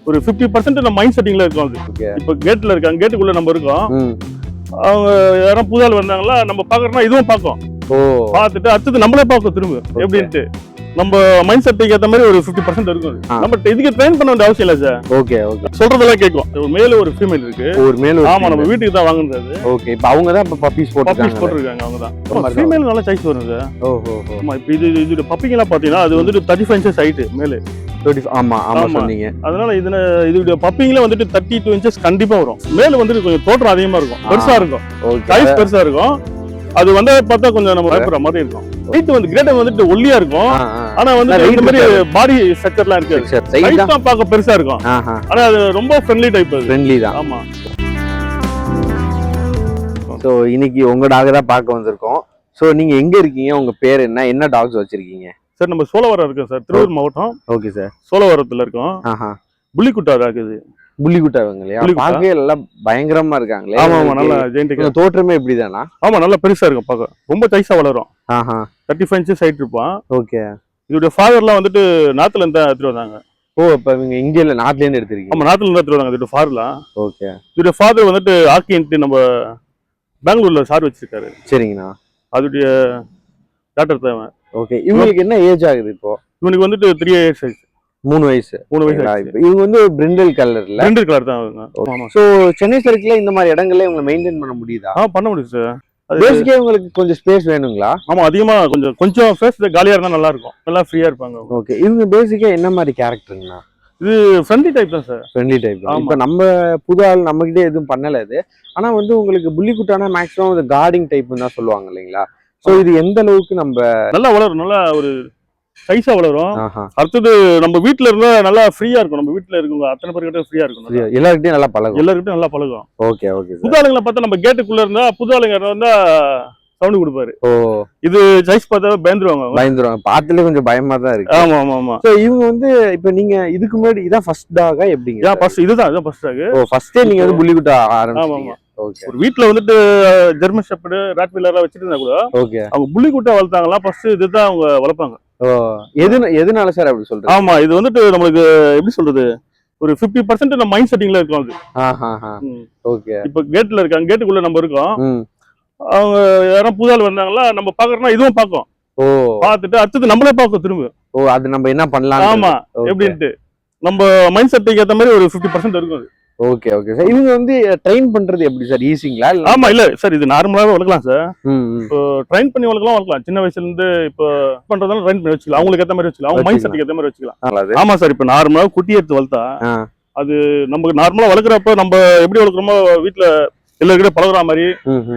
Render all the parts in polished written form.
ஒரு 50% நம்ம மைண்ட் செட்டிங்ல இருக்கும். அது இப்போ கேட்ல இருக்காங்க, கேட்டுக்குள்ள நம்ம இருக்கோம். அவங்க யாரும் புதால் வந்தாங்களா நம்ம பாக்குறோம்னா இதுவும் பார்க்கும். பார்த்துட்டு அடுத்தது நம்மளே பார்க்கும் திரும்ப எப்படின்ட்டு. நம்ம மைண்ட் செட்டுக்கு ஏற்ற மாதிரி ஒரு 50% இருக்கும். நம்ம இதுக்கு ட்ரெயின் பண்ண வேண்டிய அவசியம் இல்லை சார். ஓகே ஓகே, சொல்றதெல்லாம் கேட்கும். ஒரு மேல ஒரு ஃபீமேல் இருக்கு. ஒரு மேல, ஆமா, நம்ம வீட்டுக்கு தான் வாங்குறது. ஓகே, இப்போ அவங்க தான் பப்பீஸ் போட்டுருக்காங்க. அவங்க தான் ஃபீமேல் நல்லா சைஸ் வரும் சார். ஓஹோ, ஆமா. இப்போ இது பப்பிங்கெல்லாம் பாத்தீங்கன்னா அது வந்துட்டு 35 inches ஹைட் மேலே. ஆமா ஆமா சொன்னீங்க. அதனால இதோட பப்பிங்ல வந்துட்டு 32 inches கண்டிப்பா வரும். மேல வந்துட்டு கொஞ்சம் தோற்றம் அதிகமா இருக்கும், பெருசா இருக்கும், சைஸ் பெருசா இருக்கும். அது வந்து பார்த்தா கொஞ்சம் நம்ம பயப்படுற மாதிரி இருக்கும். ஹைட் வந்து கிரேட் வந்துட்டு ஒல்லியா இருக்கும். ஆனா வந்து இந்த மாதிரி பாடி ஸ்ட்ரக்சர்லாம் இருக்கு. சைஸ் தான் பார்க்க பெருசா இருக்கும். ஆனா அது ரொம்ப ஃப்ரெண்ட்லி டைப். அது ஃப்ரெண்ட்லி தான். ஆமா. சோ இன்னைக்கு உங்க டாக் தான் பார்க்க வந்திருக்கோம். சோ நீங்க எங்க இருக்கீங்க, உங்க பேர் என்ன, என்ன டாக்ஸ் வச்சிருக்கீங்க? சார் நம்ம சோழவரம் இருக்கோம் சார், திருவள்ளூர் மாவட்டம். ஓகே சார், சோழவரத்துல இருக்கோம். புள்ளிக்குட்டா டாக். இது புள்ளிக்குட்டாங்களே, பார்க்கவே எல்லாம் பயங்கரமா இருக்காங்களே. ஆமா ஆமா, நல்ல ஜெயண்ட். தோற்றமே இப்படிதானா? ஆமா, நல்லா பெருசா இருக்கும் பார்க்க, ரொம்ப சைஸா வளரும். 35 inches ஹைட் இருப்பான். ஓகே. இதோட ஃபாதர்லாம் வந்துட்டு நார்த்ல இருந்து எடுத்துட்டு வந்தாங்க. ஓ, அப்ப இவங்க இந்தியால நார்த்ல இருந்து எடுத்துறீங்க? ஆமா, நார்த்ல இருந்து எடுத்துட்டு வந்தாங்க இதோட ஃபாதர்லாம். ஓகே. இதோட ஃபாதர் வந்துட்டு ஆர்கின்ட்டு நம்ம பெங்களூர்ல சார் வச்சிருக்காரு. சரிங்கண்ணா. அதோடைய டாக்டர் தான். ஓகே. இவங்களுக்கு என்ன ஏஜ் ஆகுது இப்போ? இவனுக்கு வந்துட்டு 3 years ஆயிடுச்சு. 3 வயசு. இவங்க வந்து பிரிண்டல் கலர்ல, பிரிண்டல் கலர் தான் அவங்க. ஆமா. சோ சென்னை சர்க்கிள்ல இந்த மாதிரி இடங்கள்ல இவங்க மெயின்டைன் பண்ண முடியுதா? பண்ண முடியும் சார். பேசிக்கா உங்களுக்கு கொஞ்சம் ஸ்பேஸ் வேணுங்களா? ஆமா, அதிகமா கொஞ்சம் ஸ்பேஸ் காலியா இருந்தா நல்லா இருக்கும், நல்லா ஃப்ரீயா இருப்பாங்க. ஓகே. இவங்க பேசிக்கா என்ன மாதிரி கேரக்டருங்கண்ணா? இது ஃப்ரெண்ட்லி டைப் தான் சார். Friendly type. இப்போ நம்ம புது ஆள் நம்ம கிட்டே எதுவும் பண்ணல இது. ஆனா வந்து உங்களுக்கு புள்ளிக்குட்டானா மேக்ஸிமம் கார்டிங் டைப்னு தான் சொல்லுவாங்க இல்லைங்களா? சோ இது எந்த அளவுக்கு நம்ம நல்லா வளரும், நல்லா ஒரு சைஸா வளரும். அடுத்தது நம்ம வீட்டுல இருந்தா நல்லா ஃப்ரீயா இருக்கும். நம்ம வீட்டுல இருக்கவங்க அத்தனை பேர்கிட்ட ஃப்ரீயா இருக்கும், எல்லார்கிட்டயும் நல்லா பழகும். எல்லார்கிட்டயும் நல்லா பழகும். Okay okay. புது ஆளுங்களை பார்த்தா நம்ம கேட்டுக்குள்ள இருந்தா புது ஆளுங்க வந்தா சவுண்ட் கொடுப்பாரு. ஓ, இது சைஸ் பார்த்தா பயந்துருவாங்க. பார்த்துல கொஞ்சம் பயமா தான் இருக்கு. ஆமா ஆமா ஆமா. சோ இவங்க வந்து இப்ப நீங்க இதுக்கு முன்னாடி இதான் ஃபர்ஸ்ட் டாகா எப்படிங்க? இதுதான் ஃபர்ஸ்ட் டாக். ஓ, ஃபர்ஸ்டே நீங்க வந்து புள்ளிக்குட்டா ஆரம்பிச்சீங்க. ஒரு வீட்டுல வந்துட்டு ஜெர்மன் ஷெப்பர்டு, ராட்வீலர்லாம் வச்சிட்டு இருந்தா கூட அவங்க புள்ளிக்குட்டா வளர்த்தாங்களா ஃபர்ஸ்ட் இதுதான் அவங்க வளர்ப்பாங்க. எதனால சார் அப்படி சொல்றீங்க? ஆமா, இது வந்துட்டு நம்மளுக்கு எப்படி சொல்றது, ஒரு 50% நம்ம மைண்ட் செட்டிங்ல இருக்கும். அது ஓகே. இப்போ கேட்ல இருக்காங்க, கேட்டுக்குள்ள நம்ம இருக்கோம். அவங்க யாரும் புதால் வந்தாங்களா நம்ம பாக்குறோம்னா இதுவும் பார்க்கும். பார்த்துட்டு அடுத்தது நம்மளே பார்க்கும் திரும்ப. ஓ, அது நம்ம என்ன பண்ணலாம். ஆமா, எப்படின்ட்டு நம்ம மைண்ட் செட்டுக்கு ஏற்ற மாதிரி ஒரு 50% இருக்கும். அது ஓகே ஓகே சார். இவங்க வந்து ட்ரெயின் பண்றது எப்படி சார், ஈஸிங்களா? ஆமா, இல்ல சார், இது நார்மலாவே வளர்க்கலாம் சார். இப்போ ட்ரெயின் பண்ணி வளர்க்கலாம். சின்ன வயசுல இருந்து இப்போ பண்றதால ட்ரெயின் பண்ணி வச்சுக்கலாம், அவங்களுக்கு ஏற்ற மாதிரி வச்சுக்கலாம், அவங்க மைண்ட் செட்டுக்கு ஏற்ற மாதிரி வச்சுக்கலாம். ஆமா சார், இப்போ நார்மலா குட்டி எடுத்து வளர்த்தா அது நமக்கு நார்மலா வளர்க்குறப்ப நம்ம எப்படி வளர்க்குறோமோ வீட்டுல எல்லாருக்கிட்ட பழகுற மாதிரி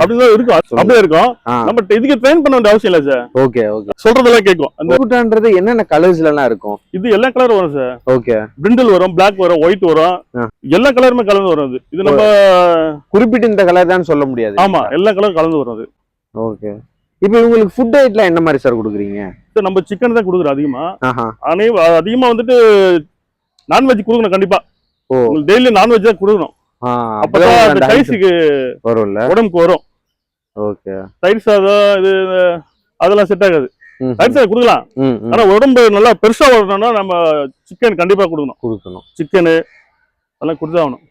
அப்படிதான் இருக்கும். அப்படியே இருக்கும். நம்ம இதுக்கு ட்ரெயின் பண்ண வேண்டிய அவசியம் இல்ல சார். ஓகே ஓகே, சொல்றதெல்லாம் கேட்கும். அந்த கூட்டான்றது என்னென்ன கலர்ஸ்ல எல்லாம் இருக்கும்? இது எல்லா கலரும் வரும் சார். ஓகே. பிரிண்டல் வரும், பிளாக் வரும், ஒயிட் வரும், எல்லா கலருமே கலந்து வரும். இது நம்ம குறிப்பிட்ட இந்த கலர் தான் சொல்ல முடியாது. ஆமா, எல்லா கலரும் கலந்து வரும். அது ஓகே. இப்போ இவங்களுக்கு ஃபுட் ஐட்லாம் என்ன மாதிரி சார் கொடுக்குறீங்க? சார் நம்ம சிக்கன் தான் கொடுக்குறோம் அதிகமா. அதிகமா வந்துட்டு நான்வெஜ் கொடுக்கணும் கண்டிப்பா. டெய்லி நான்வெஜ் தான் கொடுக்கணும். அப்பதான் சைஸுக்கு வரும்ல, உடம்புக்கு வரும். ஓகே. தயிர் சாதம் இது அதெல்லாம் செட் ஆகாது. தயிர் சாதம் கொடுக்கலாம், ஆனா உடம்பு நல்லா பெருசா வரணும்னா நம்ம சிக்கன் கண்டிப்பா கொடுக்கணும். சிக்கனு அதெல்லாம் கொடுத்தாகணும்.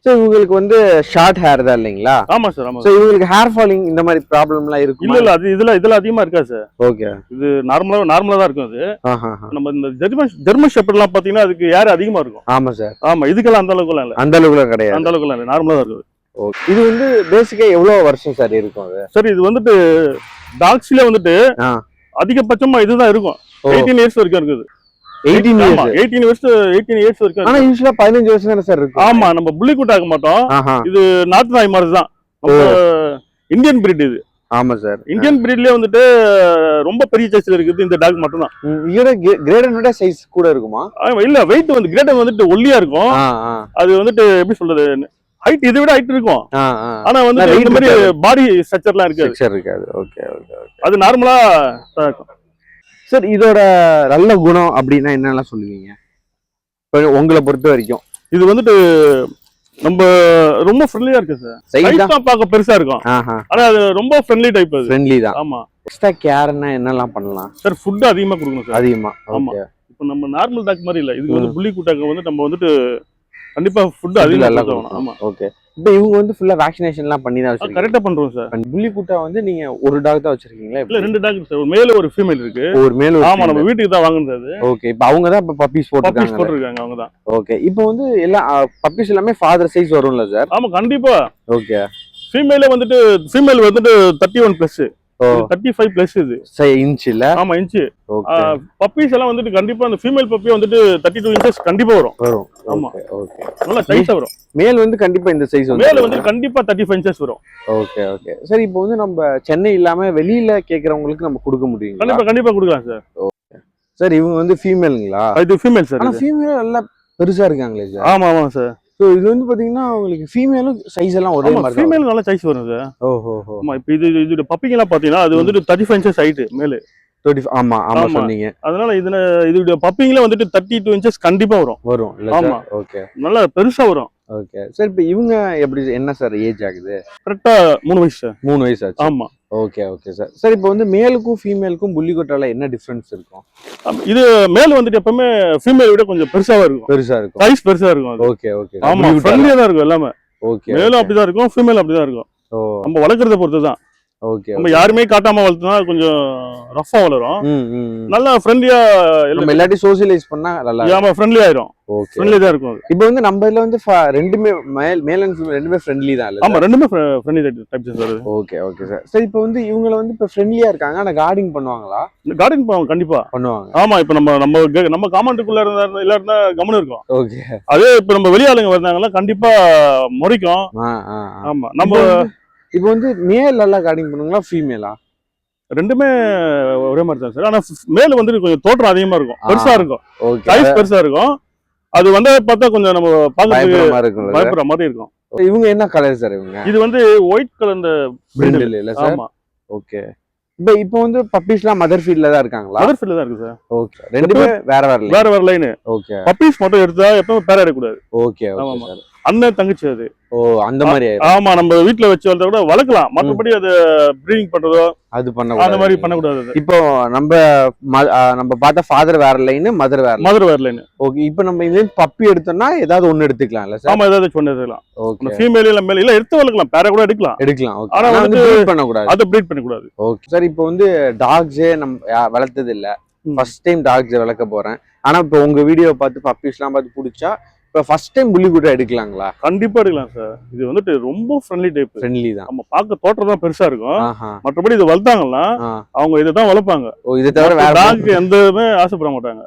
சோ இவங்களுக்கு வந்து ஷார்ட் ஹேர் தான் இல்லைங்களா? ஆமா சார். ஆமா. சோ இவங்களுக்கு ஹேர் ஃபாலிங் இந்த மாதிரி ப்ராப்ளம்லாம் இருக்கு? இல்ல அது இதெல்லாம் அதிகமா இருக்காது சார். ஓகே. இது நார்மலா தான் இருக்கும். அது நம்ம இந்த ஜெர்மன் ஷெப்பர்ட்லாம் பாத்தீங்கன்னா அதுக்கு ஹேர் அதிகமா இருக்கும். ஆமா சார். ஆமா, இதுக்கெல்லாம் அந்த அளவுக்குலாம் இல்ல. அந்த அளவுக்குலாம் கிடையாது. அந்த அளவுக்குலாம் இல்ல, நார்மலா தான் இருக்குது. ஓகே. இது வந்து பேசிக்கா எவ்வளவு வருஷம் சார் இருக்கும் அது? சார் இது வந்துட்டு டாக்ஸ்ல வந்துட்டு அதிகபட்சமா இதுதான் இருக்கும். 18 years வரைக்கும் இருக்குது. 18 years வரைக்கும். ஆனா யூசுவலா 15 வருஷம் தானே சார் இருக்கு. ஆமா, நம்ம புள்ளிக்குட்டா ஆக மாட்டோம். இது நாட்டு நாய் மாதிரி தான். இந்தியன் பிரீட் இது. ஆமா சார். இந்தியன் பிரீட்லயே வந்துட்டு ரொம்ப பெரிய சைஸ்ல இருக்குது இந்த டாக் மட்டும் தான். இதோட கிரேடனோட சைஸ் கூட இருக்குமா? இல்ல, வெயிட் வந்து கிரேடன் வந்துட்டு ஒல்லியா இருக்கும். அது வந்துட்டு எப்படி சொல்றது, ஹைட் இதை விட ஹைட் இருக்கும். ஆனா வந்து இந்த மாதிரி பாடி ஸ்ட்ரக்சர்லாம் இருக்காது. Okay okay. அது நார்மலா இருக்கும். சார் இதோட நல்ல குணம் அப்படின்னா என்னெல்லாம் சொல்லுவீங்க உங்களை பொறுத்த வரைக்கும்? இது வந்துட்டு நம்ம ரொம்ப ஃப்ரெண்ட்லியா இருக்கு சார். சைஸா பார்க்க பெருசா இருக்கும், ஆனா அது ரொம்ப ஃப்ரெண்ட்லி டைப். அது ஃப்ரெண்ட்லி தான். ஆமா. எக்ஸ்ட்ரா கேர்னா என்னெல்லாம் பண்ணலாம் சார்? ஃபுட் அதிகமா கொடுக்கணும் சார். அதிகமா. ஆமா, இப்போ நம்ம நார்மல் டாக் மாதிரி இல்ல, இதுக்கு வந்து புள்ளி குட்டாக்கு வந்து நம்ம வந்துட்டு கண்டிப்பா ஃபுட் அதிகமா கொடுக்கணும். ஆமா ஓகே. இப்போ இவங்க வந்து ஃபுல்லா வேக்சினேஷன்லாம் பண்ணி தான் வச்சிருக்கீங்க? கரெக்டா பண்றோம் சார். புள்ளி குட்டா வந்து நீங்க ஒரு டாக் தான் வச்சிருக்கீங்களா? இல்ல 2 டாக் சார், ஒரு மேல் ஒரு ஃபீமேல் இருக்கு. ஒரு மேல். ஆமா, நம்ம வீட்டுக்கு தான் வாங்குனது. ஓகே. இப்போ அவங்க தான் பப்பீஸ் போட்டுருக்காங்க அவங்க தான். ஓகே. இப்போ வந்து எல்லா பப்பீஸ் எல்லாமே ஃபாதர் சைஸ் வரும்ல சார்? ஆமா கண்டிப்பா. ஓகே. ஃபீமேல் வந்துட்டு 31 பிளஸ், 35 பிளஸ் இது இன்ச் இல்ல? ஆமா இன்ச். பப்பீஸ் எல்லாம் வந்துட்டு கண்டிப்பா அந்த ஃபீமேல் பப்பி வந்துட்டு 32 இன்ச்சஸ் கண்டிப்பா வரும். ஆமா ஓகே. நல்லா சைஸா வரும். மேல் வந்து கண்டிப்பா இந்த சைஸ் வரும். மேல் வந்து கண்டிப்பா 35 இன்ச்சஸ் வரும். Okay okay. சரி, இப்போ வந்து நம்ம சென்னை இல்லாம வெளியில கேக்குறவங்களுக்கு நம்ம கொடுக்க முடியும்? கண்டிப்பா கொடுக்கலாம் சார். Okay sir. இவங்க வந்து ஃபீமேலுங்களா? இது ஃபீமேல் சார். ஆனா ஃபீமேல் நல்லா பெருசா இருக்காங்களே சார்? ஆமா சார். சோ இது வந்து பாத்தீங்கன்னா உங்களுக்கு ஃபீமேலும் சைஸ் எல்லாம் ஒரே மாதிரி? ஃபீமேல் நல்ல சைஸ் வரும் சார். ஓஹோ. ஆமா. இப்போ இது பப்பிங்க எல்லாம் பாத்தீங்கன்னா அது வந்துட்டு 35 இன்ச்சஸ் ஹைட் மேல். ஆமா சொன்னீங்க. அதனால இதோட பப்பிங்களே வந்துட்டு 32 இன்ச்சஸ் கண்டிப்பா வரும். ஆமா. ஓகே. நல்லா பெருசா வரும். Okay sir. இப்போ இவங்க எப்படி, என்ன சார் ஏஜ் ஆகுது? கரெக்டா 3 வயசு சார். 3 வயசு ஆச்சு. ஆமா. Okay okay sir. சார் இப்போ வந்து மேலுக்கும் ஃபீமேலுக்கும் புள்ளி கொட்டால என்ன டிஃபரன்ஸ் இருக்கும்? இது மேல் வந்துட்டு எப்பவுமே ஃபீமேல் விட கொஞ்சம் பெருசா இருக்கும். சைஸ் பெருசா இருக்கும். Okay okay. ஆமா, ஃப்ரெண்ட்லியா தான் இருக்கும் எல்லாமே. ஓகே. மேலும் அப்படிதான் இருக்கும், ஃபீமேல் அப்படிதான் இருக்கும். நம்ம வளர்க்கறத பொறுத்து தான். ஓகே. நம்ம யாருமே காட்டாம வளர்த்தனா கொஞ்சம் ரஃபா வளரும். நல்லா ஃப்ரெண்ட்லியா நம்ம எல்லாத்தையும் சோஷியலைஸ் பண்ணா நல்லா. ஆமா, ஃப்ரெண்ட்லி ஆயிரும். ஓகே. ஃப்ரெண்ட்லி தான் இருக்கும். இப்போ வந்து நம்ம இதுல வந்து ரெண்டுமே மேல் அண்ட் ஃபீமேல் ரெண்டுமே ஃப்ரெண்ட்லி தான் இல்ல? ஆமா, ரெண்டுமே friendly types sir. Okay okay sir. சரி, இப்போ வந்து இவங்க வந்து இப்போ ஃப்ரெண்ட்லியா இருக்காங்க, ஆனா கார்டிங் பண்ணுவாங்களா? கார்டிங் பண்ணுவாங்க, கண்டிப்பா பண்ணுவாங்க. ஆமா, இப்போ நம்ம காமெண்ட்டுக்குள்ள இருந்தா கவனம் இருக்கும். ஓகே. அதே இப்போ நம்ம வெளியாளுங்க வந்தாங்கன்னா கண்டிப்பா முறைக்கும். ஆமா. நம்ம இப்போ வந்து மேல் நல்லா கார்டிங் பண்ணுவாங்களா ஃபீமேலா? ரெண்டுமே ஒரே மாதிரி தான் சார். ஆனா மேல் வந்து கொஞ்சம் தோற்றம் அதிகமா இருக்கும், பெருசா இருக்கும், சைஸ் பெருசா இருக்கும். அது வந்து பார்த்தா கொஞ்சம் நம்ம பார்க்கறதுக்கு பயப்படுற மாதிரி இருக்கும். இவங்க என்ன கலர் சார்? இது வந்து ஒயிட் கலர் இந்த பிரிண்டில் இல்ல சார்? ஆமா. ஓகே. இப்போ வந்து பப்பீஸ்லாம் மதர் ஃபீல்ட்ல தான் இருக்காங்களா? மதர் ஃபீல்ட்ல தான் இருக்கு சார். ஓகே. ரெண்டுமே வேற லைன். ஓகே. பப்பீஸ் மட்டும் எடுத்தா எப்பவும் பேர் எடுக்கக்கூடாது. Okay okay sir. அண்ணன் தங்கச்சி அது. அந்த மாதிரி. ஆமா, நம்ம வீட்ல வச்சு வளர்த்தா கூட வளர்க்கலாம், மற்றபடி அது ப்ரீடிங் பண்றதோ அது பண்ணக்கூடாது, அந்த மாதிரி பண்ணக்கூடாது. இப்போ நம்ம பார்த்த ஃபாதர் வேற லைன், மதர் வேற லைன். ஓகே. இப்போ நம்ம இதுல பப்பி எடுத்தோம்னா ஏதாவது ஒன்னு எடுத்துக்கலாம் இல்ல சார்? ஆமா, ஏதாவது ஒன்னு எடுத்துக்கலாம். ஓகே. ஃபீமேல் இல்ல மேல் இல்ல எடுத்து வளர்க்கலாம், பேர கூட எடுக்கலாம். ஓகே. ஆனா வந்து ப்ரீட் பண்ணக்கூடாது. அது ப்ரீட் பண்ணக்கூடாது. Okay sir. இப்போ வந்து டாக்ஸே நம்ம வளர்த்தது இல்ல, ஃபர்ஸ்ட் டைம் டாக்ஸ் வளர்க்க போறேன். ஆனா இப்போ உங்க வீடியோ பார்த்து பப்பீஸ்லாம் பார்த்து பிடிச்சா இப்போ ஃபர்ஸ்ட் டைம் புள்ளி குட்டா எடுக்கலாங்களா? கண்டிப்பா எடுக்கலாம் சார். இது வந்துட்டு ரொம்ப ஃப்ரெண்ட்லி டைப். ஃப்ரெண்ட்லி தான். நம்ம பார்க்க தோற்றம் தான் பெருசா இருக்கும், மற்றபடி இது வளர்த்தாங்கன்னா அவங்க இதை தான் வளர்ப்பாங்க. இதை தவிர வேற டாக் எந்தமே ஆசைப்பட மாட்டாங்க.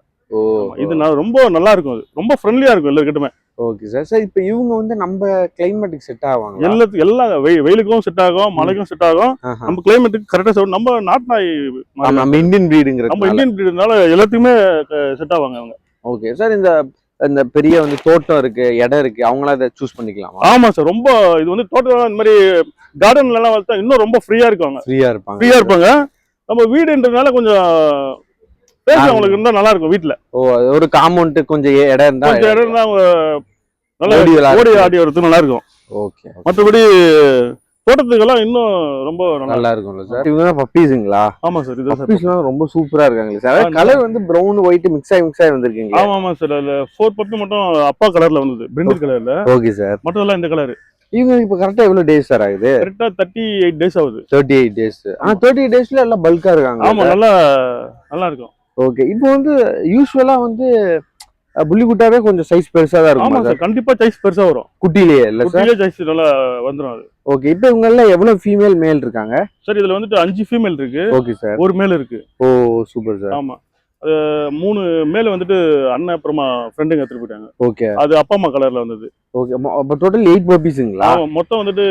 இது ரொம்ப நல்லா இருக்கும், அது ரொம்ப ஃப்ரெண்ட்லியா இருக்கும் எல்லாருக்கிட்டுமே. Okay sir. சார் இப்போ இவங்க வந்து நம்ம கிளைமேட்டுக்கு செட் ஆவாங்க? எல்லா வெயிலுக்கும் செட் ஆகும், மழைக்கும் செட் ஆகும். நம்ம கிளைமேட்டுக்கு கரெக்டா நம்ம நாட்டு நாய், நம்ம இந்தியன் பிரீடுங்கிற, நம்ம இந்தியன் பிரீடுனால எல்லாத்துக்குமே செட் ஆவாங்க அவங்க. Okay sir. இந்த பெரிய வந்து தோட்டம் இருக்கு, இடம் இருக்கு, அவங்களா அதை சூஸ் பண்ணிக்கலாமா? ஆமா சார். ரொம்ப இது வந்து தோட்டம் இந்த மாதிரி கார்டன்ல எல்லாம் வளர்த்தா இன்னும் ரொம்ப ஃப்ரீயா இருப்பாங்க. நம்ம வீடுன்றதுனால கொஞ்சம் அவங்களுக்கு இருந்தா நல்லா இருக்கும் வீட்டுல. ஒரு காம்பவுண்ட் கொஞ்சம் இடம் இருந்தா அவங்க நல்லா ஓடி ஆடி வரது நல்லா இருக்கும். ஓகே. மற்றபடி தோட்டத்துக்கெல்லாம் இன்னும் ரொம்ப நல்லா இருக்கும்ல சார்? இவங்க பப்பீஸ்ங்களா? ஆமா சார். இது பப்பீஸ்லாம் ரொம்ப சூப்பரா இருக்காங்க சார். கலர் வந்து பிரவுன் ஒயிட் மிக்ஸ் ஆகி வந்திருக்கீங்க. ஆமா சார். அதுல 4 பப்பி மட்டும் அப்பா கலர்ல வந்தது, பிரிண்டில் கலர்ல. Okay sir. மற்ற எல்லாம் இந்த கலர். இவங்க இப்ப கரெக்டா எவ்வளவு டேஸ் சார் ஆகுது? கரெக்டா 38 டேஸ் ஆகுது. 38 டேஸ். 38 டேஸ்ல எல்லாம் பல்கா இருக்காங்க. ஆமா, நல்லா இருக்கும். ஓகே. இப்போ வந்து யூசுவலா வந்து புள்ளி குட்டாவே கொஞ்சம் சைஸ் பெருசா தான் இருக்கும். ஆமா சார், கண்டிப்பா சைஸ் பெருசா வரும். குட்டிலேயே இல்ல சார்? குட்டிலே சைஸ் நல்லா வந்துரும் அது. ஓகே. இப்போ இவங்க எல்லாம் எவ்வளவு ஃபீமேல் மேல் இருக்காங்க சார்? இதுல வந்துட்டு 5 ஃபீமேல் இருக்கு. Okay sir. ஒரு மேல் இருக்கு. Super sir. ஆமா. 3 மேல வந்துட்டு அண்ணன் அப்புறமா ஃப்ரெண்டுங்க எடுத்துட்டு போயிட்டாங்க. ஓகே. அது அப்பா அம்மா கலர்ல வந்தது. ஓகே. அப்ப டோட்டல் 8 பப்பீஸ்ங்களா? மொத்தம் வந்துட்டு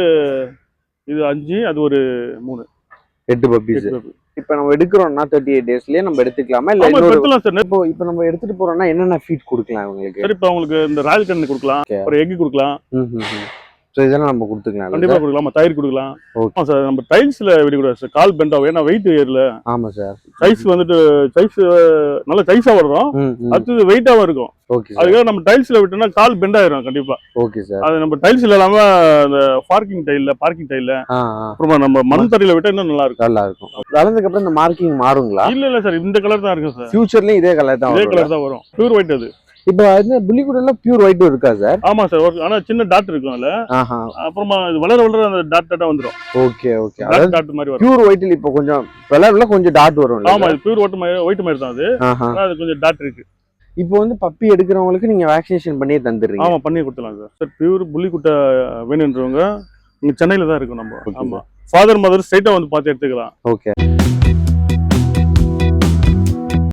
இது 5, அது ஒரு 3, 8 பப்பீஸ். இப்ப நம்ம எடுக்கிறோம்னா 38 டேஸ்லயே நம்ம எடுத்துக்கலாமா? இல்ல எடுத்துக்கலாம் சார். இப்போ நம்ம எடுத்துட்டு போறோம்னா என்னென்ன ஃபீட் கொடுக்கலாம் இவங்களுக்கு? சரி, இப்போ உங்களுக்கு இந்த ராயல் கண்ணி கொடுக்கலாம், ஒரு எக் கொடுக்கலாம். ஸோ இதெல்லாம் நம்ம கொடுத்துக்கலாம். கண்டிப்பா கொடுக்கலாம், தயிர் கொடுக்கலாம். Okay. ஆமா சார், நம்ம டைல்ஸ்ல விடக்கூடாது சார், கால் பெண்ட் ஆகும். ஏன்னா வெயிட் ஏறல. ஆமா சார். சைஸ் வந்துட்டு சைஸ் நல்ல சைஸா வரும், அடுத்தது வெயிட்டாவும் இருக்கும். Okay sir. அதுக்காக நம்ம டைல்ஸ்ல விட்டோம்னா கால் பெண்ட் ஆயிரும் கண்டிப்பா. Okay sir. அது நம்ம டைல்ஸ்ல இல்லாம அந்த பார்க்கிங் டைல்ல அப்புறமா நம்ம மண் தரையில விட்டா இன்னும் நல்லா இருக்கும். நல்லா இருக்கும். வளர்ந்ததுக்கு அப்புறம் இந்த மார்க்கிங் மாறுங்களா? இல்ல சார், இந்த கலர் தான் இருக்கும் சார். ஃபியூச்சர்லயும் இதே கலர் தான் இதே வரும். கலர் தான் வரும், பியூர் ஒயிட் அது. இப்போ அது புள்ளிக்குடல்ல பியூர் ஒயிட் இருக்கா சார்? ஆமா சார், ஆனா சின்ன டாட் இருக்கும் அதுல. அப்புறமா இது வளர அந்த டாட் வந்துரும். Okay okay. அதாவது டாட் மாதிரி வரும். பியூர் ஒயிட்ல இப்போ கொஞ்சம் கலர்ல கொஞ்சம் டாட் வரும். ஆமா, இது பியூர் ஒயிட் மாதிரி தான் அது. அது கொஞ்சம் டாட் இருக்கு. இப்போ வந்து பப்பி எடுக்கிறவங்களுக்கு நீங்க வேக்சினேஷன் பண்ணியே தந்துடுறீங்க? ஆமா, பண்ணி கொடுத்துலாம் சார். சார் பியூர் புள்ளிக்குட்டை வேணுன்றவங்க இங்க சென்னையில தான் இருக்கும் நம்ம. ஆமா, ஃபாதர் மதர் ஸ்ட்ரைட்டா வந்து பார்த்து எடுத்துக்கலாம். ஓகே.